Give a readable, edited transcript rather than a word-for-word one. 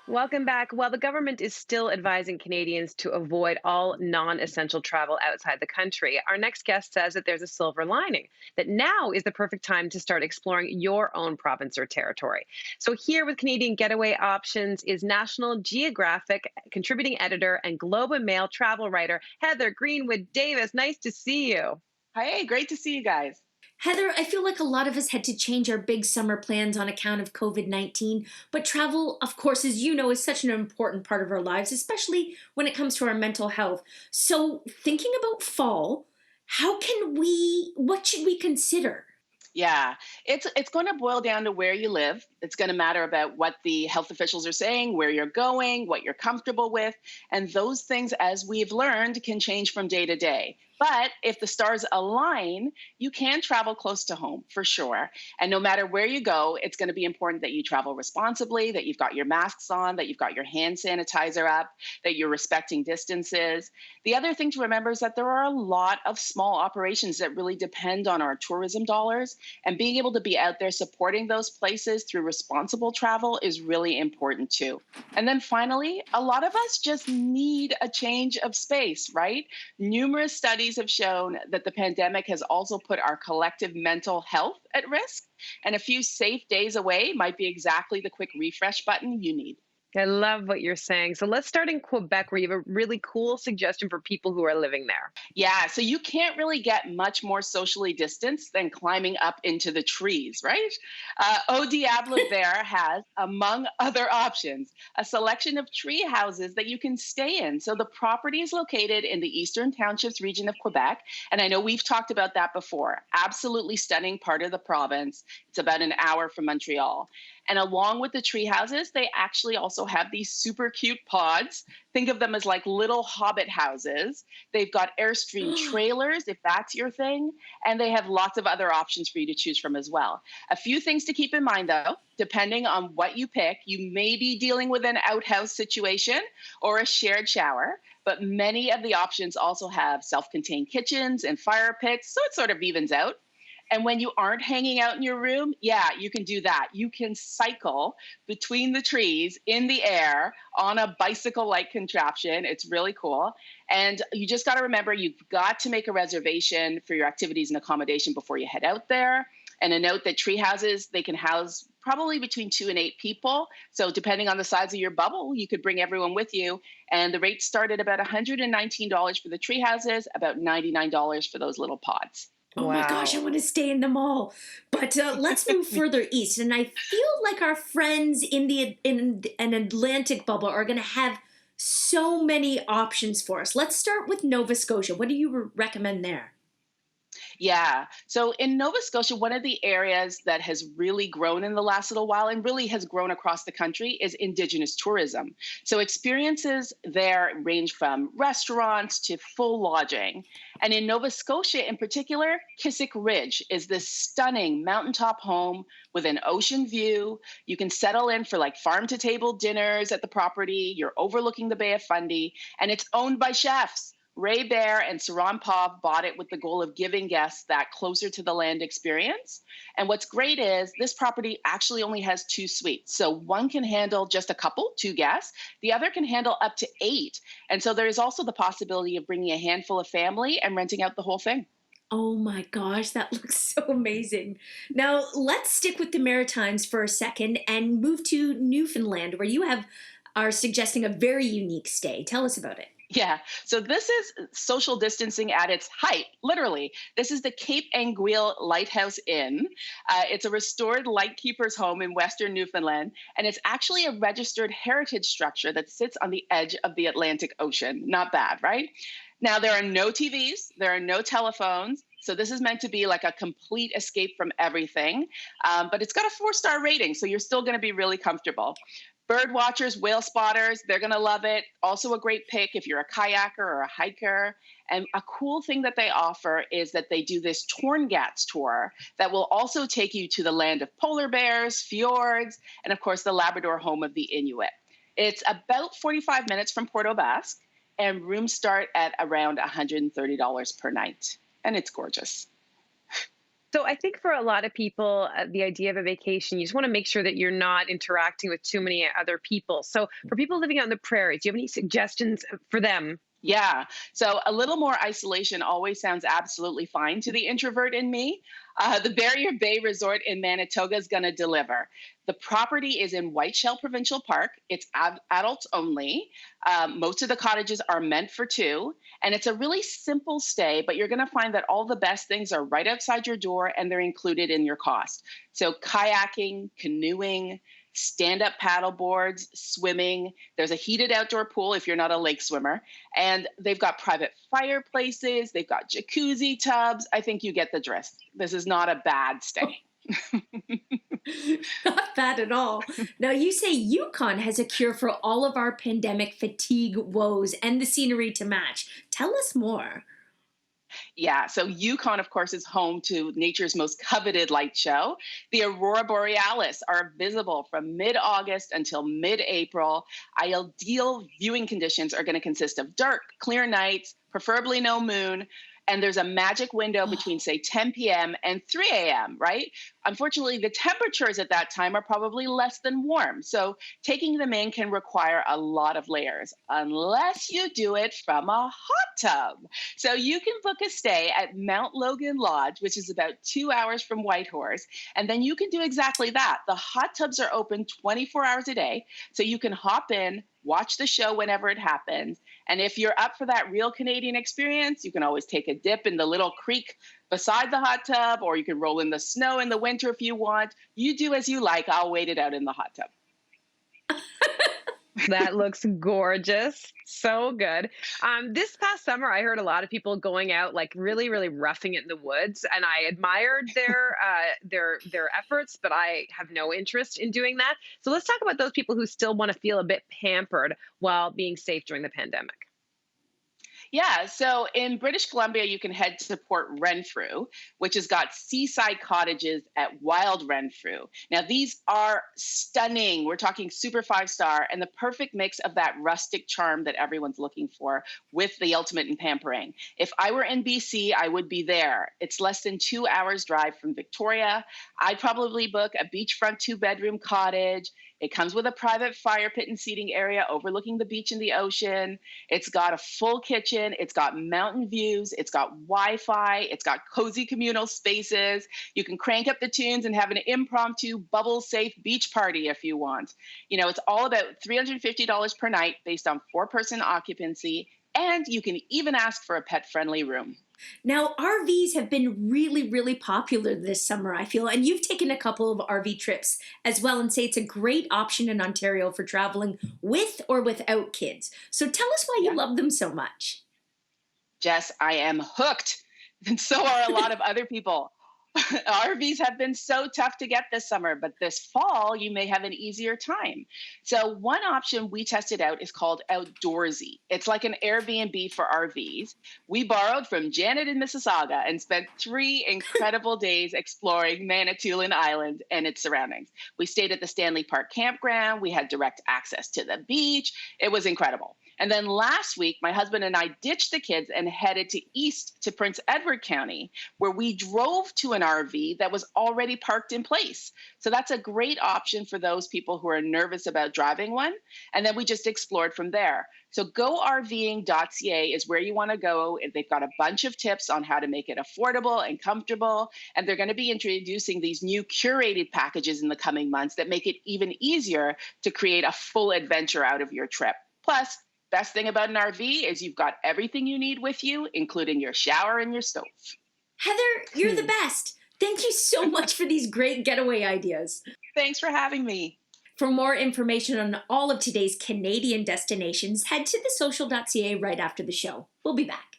Welcome back. While the government is still advising Canadians to avoid all non essential travel outside the country, our next guest says that there's a silver lining, that now is the perfect time to start exploring your own province or territory. So, here with Canadian Getaway Options is National Geographic contributing editor and Globe and Mail travel writer, Heather Greenwood-Davis. Nice to see you. Hey, great to see you guys. Heather, I feel like a lot of us had to change our big summer plans on account of COVID-19, but travel, of course, as you know, is such an important part of our lives, especially when it comes to our mental health. So, thinking about fall, what should we consider? Yeah, it's going to boil down to where you live. It's going to matter about what the health officials are saying, where you're going, what you're comfortable with, and those things, as we've learned, can change from day to day. But if the stars align, you can travel close to home for sure. And no matter where you go, it's going to be important that you travel responsibly, that you've got your masks on, that you've got your hand sanitizer up, that you're respecting distances. The other thing to remember is that there are a lot of small operations that really depend on our tourism dollars. And being able to be out there supporting those places through responsible travel is really important too. And then finally, a lot of us just need a change of space, right? Numerous studies have shown that the pandemic has also put our collective mental health at risk. And a few safe days away might be exactly the quick refresh button you need. I love what you're saying. So, let's start in Quebec, where you have a really cool suggestion for people who are living there. Yeah, so you can't really get much more socially distanced than climbing up into the trees, right? Au Diable there has, among other options, a selection of tree houses that you can stay in. So the property is located in the Eastern Townships region of Quebec. And I know we've talked about that before. Absolutely stunning part of the province. It's about an hour from Montreal. And along with the tree houses, they actually also have these super cute pods. Think of them as like little hobbit houses. They've got Airstream trailers, if that's your thing, and they have lots of other options for you to choose from as well. A few things to keep in mind though, depending on what you pick, you may be dealing with an outhouse situation or a shared shower, but many of the options also have self contained kitchens and fire pits, so it sort of evens out. And when you aren't hanging out in your room, yeah, you can do that. You can cycle between the trees in the air on a bicycle like contraption. It's really cool. And you just got to remember you've got to make a reservation for your activities and accommodation before you head out there. And a note that tree houses, they can house probably between 2 and 8 people. So depending on the size of your bubble, you could bring everyone with you. And the rates start at about $119 for the tree houses, about $99 for those little pods. Oh my gosh, I Wow. want to stay in the mall. But let's move further east. And I feel like our friends in an Atlantic bubble are going to have so many options for us. Let's start with Nova Scotia. What do you recommend there? Yeah. So in Nova Scotia, one of the areas that has really grown in the last little while and really has grown across the country is Indigenous tourism. So experiences there range from restaurants to full lodging. And in Nova Scotia in particular, Kissick Ridge is this stunning mountaintop home with an ocean view. You can settle in for like farm to table dinners at the property. You're overlooking the Bay of Fundy, and it's owned by chefs. Ray Bear and Saran Pav bought it with the goal of giving guests that closer to the land experience. And what's great is this property actually only has 2 suites. So one can handle just a couple, 2 guests. The other can handle up to 8. And so there is also the possibility of bringing a handful of family and renting out the whole thing. Oh my gosh, that looks so amazing. Now, let's stick with the Maritimes for a second and move to Newfoundland, where you are suggesting a very unique stay. Tell us about it. Yeah. So this is social distancing at its height, literally. This is the Cape Anguille Lighthouse Inn. It's a restored lightkeeper's home in Western Newfoundland, and it's actually a registered heritage structure that sits on the edge of the Atlantic Ocean. Not bad, right? Now, there are no TVs, there are no telephones. So this is meant to be like a complete escape from everything. But it's got a 4-star rating, so you're still going to be really comfortable. Bird watchers, whale spotters, they're going to love it. Also, a great pick if you're a kayaker or a hiker. And a cool thing that they offer is that they do this Torngats tour that will also take you to the land of polar bears, fjords, and of course, the Labrador home of the Inuit. It's about 45 minutes from Port aux Basques, and rooms start at around $130 per night. And it's gorgeous. So I think for a lot of people, the idea of a vacation, you just want to make sure that you're not interacting with too many other people. So for people living out in the prairies, do you have any suggestions for them? Yeah. So a little more isolation always sounds absolutely fine to the introvert in me. The Barrier Bay Resort in Manitoba is going to deliver. The property is in Whiteshell Provincial Park. It's adults only. Most of the cottages are meant for two, and it's a really simple stay, but you're going to find that all the best things are right outside your door and they're included in your cost. So kayaking, canoeing, stand-up paddle boards, swimming. There's a heated outdoor pool if you're not a lake swimmer. And they've got private fireplaces. They've got jacuzzi tubs. I think you get the drift. This is not a bad stay. Not bad at all. Now, you say Yukon has a cure for all of our pandemic fatigue woes and the scenery to match. Tell us more. Yeah, so Yukon, of course, is home to nature's most coveted light show. The aurora borealis are visible from mid-August until mid-April. Ideal viewing conditions are going to consist of dark, clear nights, preferably no moon, and there's a magic window between, say, 10 p.m. and 3 a.m., right? Unfortunately, the temperatures at that time are probably less than warm. So taking them in can require a lot of layers, unless you do it from a hot tub. So you can book a stay at Mount Logan Lodge, which is about 2 hours from Whitehorse. And then you can do exactly that. The hot tubs are open 24 hours a day. So you can hop in, watch the show whenever it happens. And if you're up for that real Canadian experience, you can always take a dip in the little creek beside the hot tub, or you can roll in the snow in the winter if you want. You do as you like. I'll wait it out in the hot tub. That looks gorgeous. So good. This past summer, I heard a lot of people going out, like really, really roughing it in the woods, and I admired their efforts, but I have no interest in doing that. So let's talk about those people who still want to feel a bit pampered while being safe during the pandemic. Yeah, so in British Columbia, you can head to Port Renfrew, which has got seaside cottages at Wild Renfrew. Now, these are stunning. We're talking super 5-star and the perfect mix of that rustic charm that everyone's looking for with the ultimate in pampering. If I were in BC, I would be there. It's less than 2 hours drive from Victoria. I'd probably book a beachfront 2-bedroom cottage. It comes with a private fire pit and seating area overlooking the beach and the ocean. It's got a full kitchen. It's got mountain views. It's got Wi-Fi. It's got cozy communal spaces. You can crank up the tunes and have an impromptu bubble-safe beach party if you want. You know, it's all about $350 per night based on 4-person occupancy, and you can even ask for a pet-friendly room. Now, RVs have been really, really popular this summer, I feel, and you've taken a couple of RV trips as well and say it's a great option in Ontario for traveling with or without kids. So tell us why you love them so much. Jess, I am hooked. And so are a lot of other people. RVs have been so tough to get this summer, but this fall you may have an easier time. So one option we tested out is called Outdoorsy. It's like an Airbnb for RVs. We borrowed from Janet in Mississauga and spent 3 incredible days exploring Manitoulin Island and its surroundings. We stayed at the Stanley Park campground. We had direct access to the beach. It was incredible. And then last week, my husband and I ditched the kids and headed east to Prince Edward County, where we drove to an RV that was already parked in place. So that's a great option for those people who are nervous about driving one. And then we just explored from there. So GoRVing.ca is where you want to go. They've got a bunch of tips on how to make it affordable and comfortable. And they're going to be introducing these new curated packages in the coming months that make it even easier to create a full adventure out of your trip. Plus, best thing about an RV is you've got everything you need with you, including your shower and your stove. Heather, you're the best. Thank you so much for these great getaway ideas. Thanks for having me. For more information on all of today's Canadian destinations, head to thesocial.ca right after the show. We'll be back.